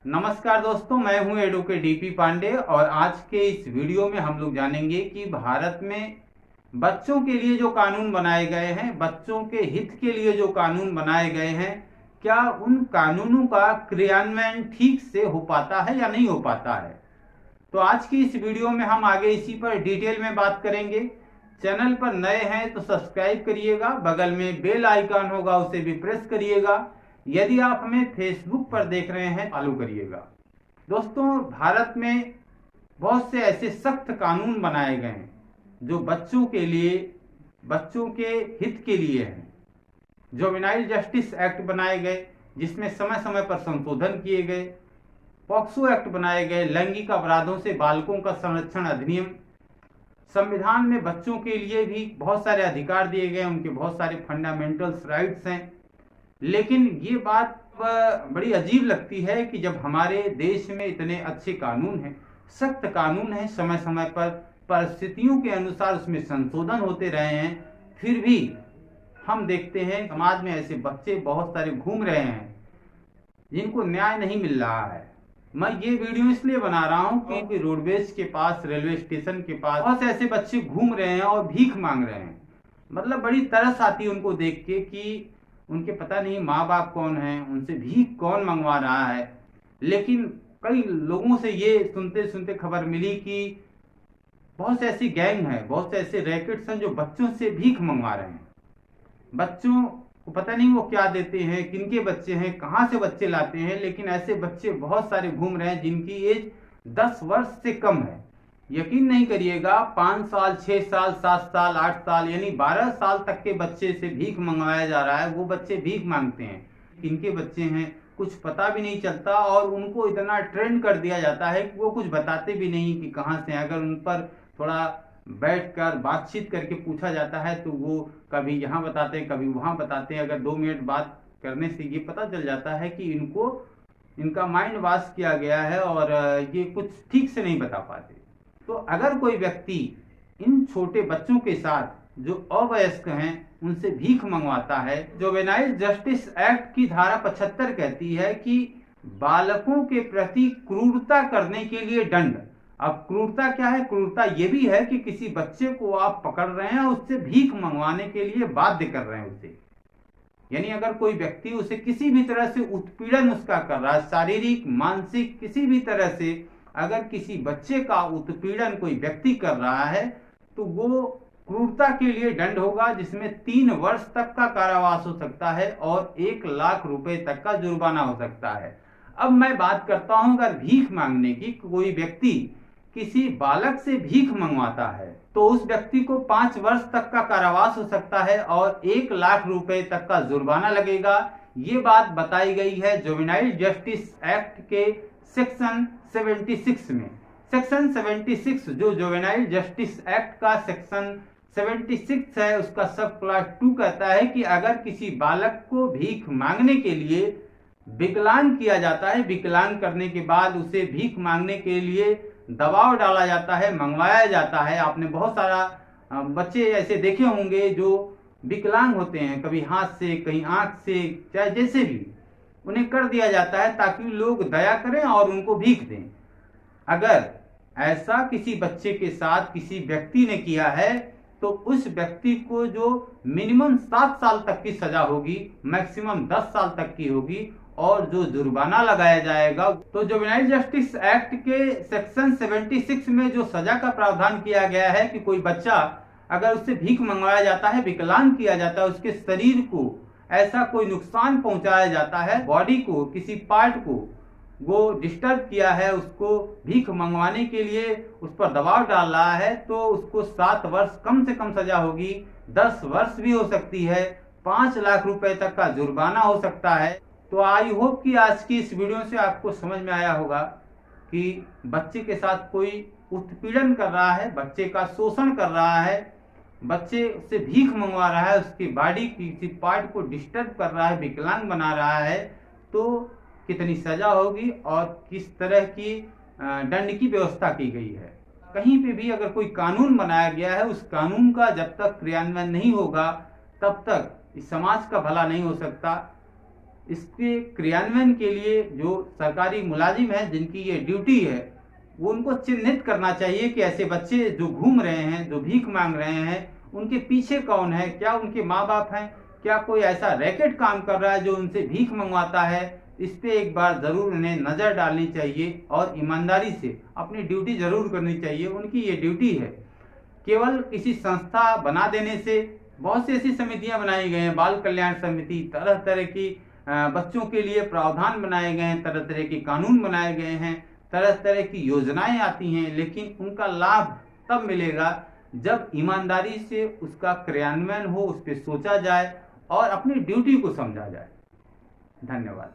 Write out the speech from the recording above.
नमस्कार दोस्तों, मैं हूं एडवोकेट डीपी पांडे और आज के इस वीडियो में हम लोग जानेंगे कि भारत में बच्चों के लिए जो कानून बनाए गए हैं, बच्चों के हित के लिए जो कानून बनाए गए हैं, क्या उन कानूनों का क्रियान्वयन ठीक से हो पाता है या नहीं हो पाता है। तो आज की इस वीडियो में हम आगे इसी पर डिटेल में बात करेंगे। चैनल पर नए हैं तो सब्सक्राइब करिएगा, बगल में बेल आइकन होगा उसे भी प्रेस करिएगा। यदि आप हमें फेसबुक पर देख रहे हैं फॉलो करिएगा। दोस्तों, भारत में बहुत से ऐसे सख्त कानून बनाए गए हैं जो बच्चों के लिए, बच्चों के हित के लिए हैं। जुवेनाइल जस्टिस एक्ट बनाए गए जिसमें समय समय पर संशोधन किए गए। पॉक्सो एक्ट बनाए गए, लैंगिक अपराधों से बालकों का संरक्षण अधिनियम। संविधान में बच्चों के लिए भी बहुत सारे अधिकार दिए गए, उनके बहुत सारे फंडामेंटल्स राइट्स हैं। लेकिन ये बात बड़ी अजीब लगती है कि जब हमारे देश में इतने अच्छे कानून हैं, सख्त कानून हैं, समय समय पर परिस्थितियों के अनुसार उसमें संशोधन होते रहे हैं, फिर भी हम देखते हैं समाज में ऐसे बच्चे बहुत सारे घूम रहे हैं जिनको न्याय नहीं मिल रहा है। मैं ये वीडियो इसलिए बना रहा हूँ क्योंकि रोडवेज के पास, रेलवे स्टेशन के पास बहुत से ऐसे बच्चे घूम रहे हैं और भीख मांग रहे हैं। मतलब बड़ी तरस आती है उनको देख के कि उनके पता नहीं माँ बाप कौन है, उनसे भीख कौन मंगवा रहा है। लेकिन कई लोगों से ये सुनते सुनते खबर मिली कि बहुत से ऐसी गैंग है, बहुत से ऐसे रैकेट्स हैं जो बच्चों से भीख मंगवा रहे हैं। बच्चों को पता नहीं वो क्या देते हैं, किनके बच्चे हैं, कहाँ से बच्चे लाते हैं, लेकिन ऐसे बच्चे बहुत सारे घूम रहे हैं जिनकी एज 10 वर्ष से कम है। यकीन नहीं करिएगा, 5 साल, 6 साल, 7 साल, 8 साल यानी 12 साल तक के बच्चे से भीख मंगवाया जा रहा है। वो बच्चे भीख मांगते हैं, किनके बच्चे हैं कुछ पता भी नहीं चलता और उनको इतना ट्रेंड कर दिया जाता है कि वो कुछ बताते भी नहीं कि कहाँ से। अगर उन पर थोड़ा बैठकर बातचीत करके पूछा जाता है तो वो कभी यहाँ बताते हैं, कभी वहाँ बताते हैं। अगर 2 मिनट बात करने से ये पता चल जाता है कि इनका माइंड वॉश किया गया है और ये कुछ ठीक से नहीं बता पाते। तो अगर कोई व्यक्ति इन छोटे बच्चों के साथ जो अवयस्क हैं उनसे भीख मंगवाता है, जुवेनाइल जस्टिस एक्ट की धारा 75 कहती है कि बालकों के प्रति क्रूरता करने के लिए दंड। अब क्रूरता क्या है? क्रूरता ये भी है कि किसी बच्चे को आप पकड़ रहे हैं और उससे भीख मंगवाने के लिए बाध्य कर रहे हैं उसे। यानी अगर कोई व्यक्ति उसे किसी भी तरह से उत्पीड़न उसका कर रहा है, शारीरिक, मानसिक, किसी भी तरह से अगर किसी बच्चे का उत्पीड़न कोई व्यक्ति कर रहा है तो वो क्रूरता के लिए दंड होगा, जिसमें 3 वर्ष तक का कारावास हो सकता है और 1 लाख रुपए तक का जुर्माना हो सकता है। अब मैं बात करता हूं, अगर भीख मांगने की, कोई व्यक्ति किसी बालक से भीख मंगवाता है तो उस व्यक्ति को 5 वर्ष तक का कारावास हो सकता है और 1 लाख रुपए तक का जुर्माना लगेगा। ये बात बताई गई है जुवेनाइल जस्टिस एक्ट के सेक्शन 76 में। सेक्शन 76 जो जुवेनाइल जस्टिस एक्ट का सेक्शन 76 है, उसका सब क्लास 2 कहता है कि अगर किसी बालक को भीख मांगने के लिए विकलांग किया जाता है, विकलांग करने के बाद उसे भीख मांगने के लिए दबाव डाला जाता है, मंगवाया जाता है। आपने बहुत सारा बच्चे ऐसे देखे होंगे जो विकलांग होते हैं, कभी हाथ से, कहीं आंख से, चाहे जैसे भी उन्हें कर दिया जाता है ताकि लोग दया करें और उनको भीख दें। अगर ऐसा किसी बच्चे के साथ किसी व्यक्ति ने किया है तो उस व्यक्ति को जो मिनिमम 7 साल तक की सजा होगी, मैक्सिमम 10 साल तक की होगी और जो जुर्माना लगाया जाएगा। तो जुवेनाइल जस्टिस एक्ट के सेक्शन 76 में जो सजा का प्रावधान किया गया है कि कोई बच्चा अगर उससे भीख मंगवाया जाता है, विकलांग किया जाता है, उसके शरीर को ऐसा कोई नुकसान पहुंचाया जाता है, बॉडी को, किसी पार्ट को वो डिस्टर्ब किया है, उसको भीख मंगवाने के लिए उस पर दबाव डाल रहा है, तो उसको 7 वर्ष कम से कम सजा होगी, 10 वर्ष भी हो सकती है, 5 लाख रुपए तक का जुर्माना हो सकता है। तो आई होप कि आज की इस वीडियो से आपको समझ में आया होगा कि बच्चे के साथ कोई उत्पीड़न कर रहा है, बच्चे का शोषण कर रहा है, बच्चे से भीख मंगवा रहा है, उसकी बॉडी किसी पार्ट को डिस्टर्ब कर रहा है, विकलांग बना रहा है, तो कितनी सजा होगी और किस तरह की दंड की व्यवस्था की गई है। कहीं पे भी अगर कोई कानून बनाया गया है, उस कानून का जब तक क्रियान्वयन नहीं होगा तब तक इस समाज का भला नहीं हो सकता। इसके क्रियान्वयन के लिए जो सरकारी मुलाजिम है जिनकी ये ड्यूटी है, वो उनको चिन्हित करना चाहिए कि ऐसे बच्चे जो घूम रहे हैं, जो भीख मांग रहे हैं, उनके पीछे कौन है, क्या उनके माँ बाप हैं, क्या कोई ऐसा रैकेट काम कर रहा है जो उनसे भीख मंगवाता है। इस पे एक बार जरूर उन्हें नजर डालनी चाहिए और ईमानदारी से अपनी ड्यूटी जरूर करनी चाहिए। उनकी ये ड्यूटी है। केवल किसी संस्था बना देने से, बहुत सी ऐसी समितियां बनाई गई हैं, बाल कल्याण समिति, तरह तरह की बच्चों के लिए प्रावधान बनाए गए हैं, तरह तरह के कानून बनाए गए हैं, तरह तरह की योजनाएं आती हैं, लेकिन उनका लाभ तब मिलेगा जब ईमानदारी से उसका क्रियान्वयन हो, उस पर सोचा जाए और अपनी ड्यूटी को समझा जाए। धन्यवाद।